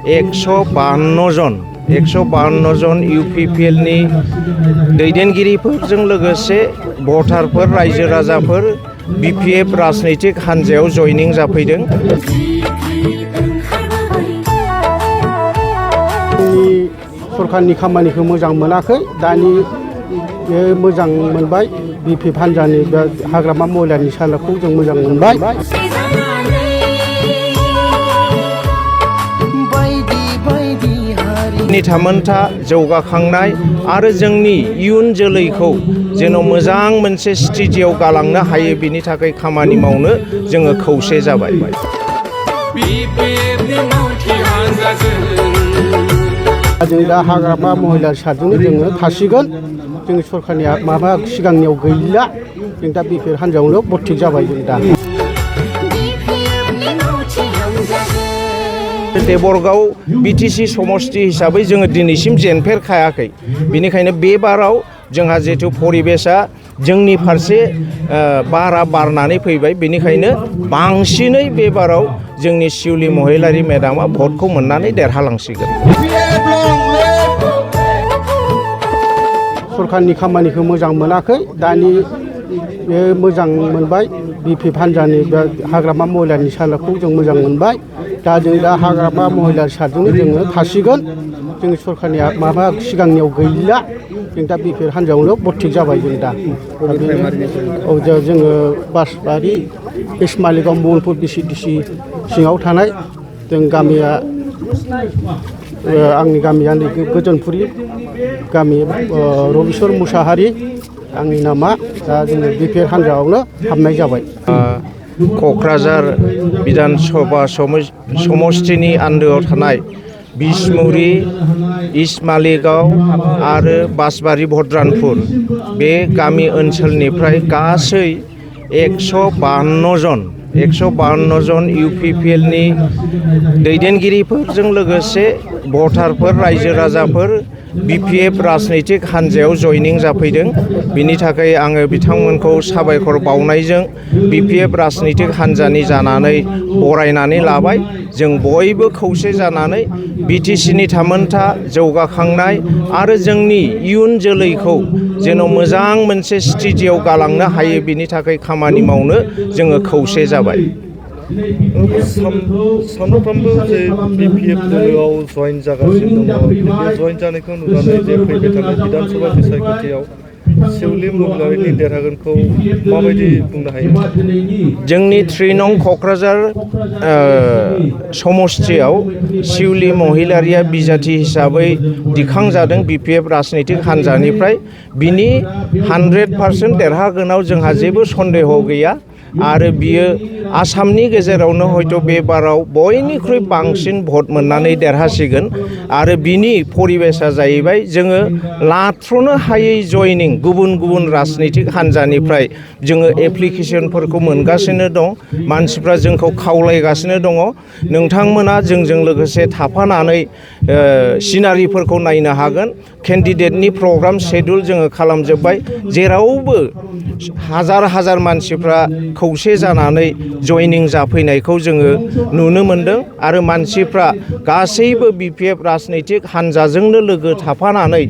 152 जन इउपिपिएलनि दैदेनगिरिफोरजों लोगोसे भटारफोर रायजो राजाफोर बिपिएफ राजनैतिक हान्जायाव जयनिं जाफैदों। सरकारनि खामानिखौ मोजां मोनाखै, दानि मोजां मोनबाय। बिपिएफ हान्जानि हाग्रामा महिलानि सालाखौ जों मोजां मोनबाय। थामोनथा जौगाखांनाय आरो जोंनि इयुन जोलैखौ जेन' मोजां मोनसे स्थितियाव गालांनो हायो बिनि थाखाय खामानि मावनो जोङो खौसे जाबाय। जों दा हाग्रामा महिला साजोंनो जोङो थासिगोन। जों सरकारनि माबा सिगांनियाव गैला, जों दा बिपिएफ हान्जायावनो भर्ति जाबाय। जों दा देबरगाव बिटिसि समष्टि हिसाबै जोङो दिनैसिम जेनफेरखायाखै। बेनिखायनो बे बाराव जोंहा जिहेतु परिबेसा जोंनि फारसे बारा बारनानै फैबाय, बेनिखायनो बांसिनै बे बाराव जोंनि शिउलि महिलारि मेडामा भटखौ मोननानै देरहालांसिगोन। सरकारनि खामानिखौ मोजां मोनाखै, दानि मोजां मोनबाय। बिपिएफ हान्जानि हाग्रामा महिलानि सालाखौ जों मोजां मोनबाय। दा जों दा हाग्रामा महिला साजोंनो जोङो थासिगोन। जों सरकारनि माबा सिगांनियाव गैला, जों दा बिपिएफ हान्जायावनो भर्ति जाबाय। जों दा जोङो बासबारि इस्मालिगाव महनपुर बिसिडिसि सिङाव थानाय जों गामिया, आंनि गामिया गोजोनपुरि गामि, रबिस्वर मुसाहारि आंनि नामा। दा जोङो बिपिएफ हान्जायावनो हाबनाय जाबाय। क'क्राझार बिधानसभा समष्टिनि आन्दोआव थानाय बिसमुरि, इस्मालिगाव आरो बासबारि भद्रानपुर बे गामि ओनसोलनिफ्राय गासै 152 जन इउपिपिएलनि दैदेनगिरिफोरजों लोगोसे भटारफोर रायजो राजाफोर बिपिएफ राजनैतिक हान्जायाव जयनिं जाफैदों। बिनि थाखाय आङो बिथांमोनखौ साबायखर बावनायजों बिपिएफ राजनैतिक हान्जानि जानानै बरायनानै लाबाय। जों बयबो खौसे जानानै बिटिसिनि थामोनथा जौगाखांनाय आरो जोंनि इयुन जोलैखौ जेन' मोजां मोनसे स्थितियाव गालांनो हायो बिनि थाखाय खामानि मावनो जोङो खौसे जाबाय। सानफ्रोमबो जे बिपिएफ दलोआव जयेन जागासिनो दङ, बे जयेन जानायखौ नुनानै जे फैबाय थानाय बिधानसभा बिसायख'थियाव शिउलि महिलारिनि देरहागोनखौ माबायदि बुंनो हायो? जोंनि 3 नं क'क्राझार समष्टियाव शिउलि महिलारिया बिजाथि हिसाबै दिखांजादों बिपिएफ राजनैतिक हान्जानिफ्राय। बिनि 100% देरहागोनाव जोंहा जेबो सन्देह गैया आरो बियो आसामनि गेजेरावनो हयथ' बे बाराव बयनिख्रुइ बांसिन भट मोननानै देरहासिगोन। आरो बिनि परिबेसा जाहैबाय जोङो लाथ्र'नो हायै जयनिं गुबुन गुबुन राजनैतिक हान्जानिफ्राय जोङो एप्लिकेसनफोरखौ मोनगासिनो दं। मानसिफ्रा जोंखौ खावलायगासिनो दङ, नोंथांमोना जोंजों लोगोसे थाफानानै सिनारिफोरखौ नायनो हागोन। केन्डिडेटनि प्रग्राम शेड्युल जोङो खालामजोब्बाय, जेरावबो हाजार मानसिफ्रा खौसे जानानै जयनिं जाफैनायखौ जोङो नुनो मोनदों। आरो मानसिफ्रा गासैबो बिपिएफ राजनैतिक हान्जाजोंनो लोगो थाफानानै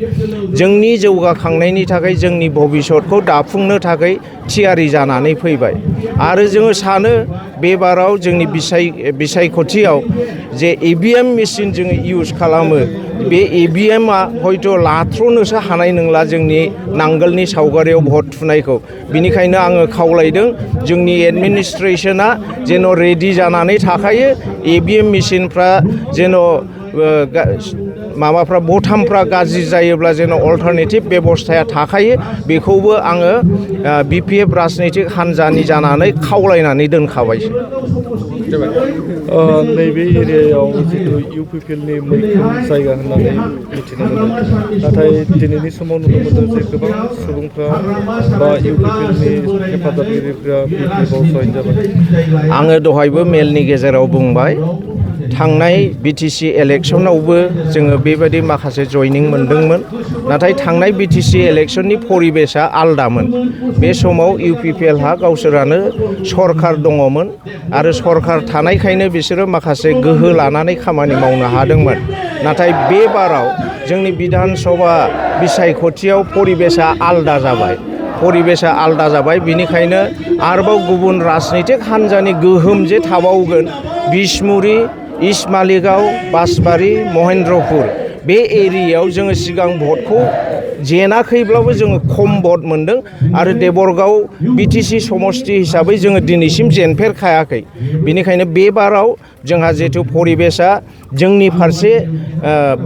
जोंनि जौगाखांनायनि थाखाय जोंनि भबिसतखौ दाफुंनो थाखाय थियारि जानानै फैबाय। आरो जोङो सानो बे बाराव जोंनि बिसायख'थियाव जे इभिएम मेसिन जोङो इउज खालामो, बे इभिएमआ हयथ' लाथ्र'नोसो हानाय नंला जोंनि नांगोलनि सावगारियाव भट थुनायखौ। बिनिखायनो आङो खावलायदों जोंनि एडमिनिस्ट्रेसना जेन' रेडि जानानै थाखायो, इभिएम मेसिनफ्रा जेन' माबाफ्रा बथामफ्रा गाज्रि जायोब्ला जेन' अल्टारनेटिभ बेबस्थाया थाखायो, बेखौबो आङो बिपिएफ राजनैतिक हान्जानि जानानै खावलायनानै दोनखाबायसो। नैबे एरियायाव जिथु इउपिपिएलनि मैखोम जायगा होननानै मिथिनो मोनो, नाथाय दिनैनि समाव नुनो मोनदों जे गोबां सुबुंफ्रा बा इउपिपिएलनि हेफाजाबगिरिफ्रा बिपिएफआव जयेन जाबाय। आङो दहायबो मेलनि गेजेराव बुंबाय, थांनाय बिटिसि इलेक्सनावबो जोङो बेबायदि माखासे जइनिं मोन्दोंमोन नाथाय थांनाय बिटिसि इलेक्सननि परिबेसा आलदामोन बे समाव इउपिपिएलहा गावसोरानो सरखार दङमोन आरो सरखार थानायखायनो बिसोरो माखासे गोहो लानानै खामानि मावनो हादोंमोन नाथाय बे बाराव जोंनि बिधान सभा बिसायख'थियाव परिबेसा आलदा जाबाय बिनिखायनो आरोबाव गुबुन राजनितिक हान्जानि गोहोम जे थाबावगोन बिसमुरि इस्ट मालिगाव बासबारि महेन्द्रपुर बे एरियायाव जोङो सिगां भटखौ जेनाखैब्लाबो जोङो खम भट मोन्दों आरो देबरगाव बिटिसि समस्ति हिसाबै जोङो दिनैसिम जेनफेरखायाखै बेनिखायनो बे बाराव जोंहा जिहेथु परिबेसा जोंनि फारसे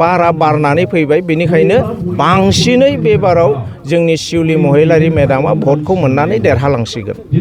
बारा बारनानै फैबाय बेनिखायनो बांसिनै बे बाराव जोंनि शिउलि महिलारि मेडामा भटखौ मोननानै देरहालांसिगोन।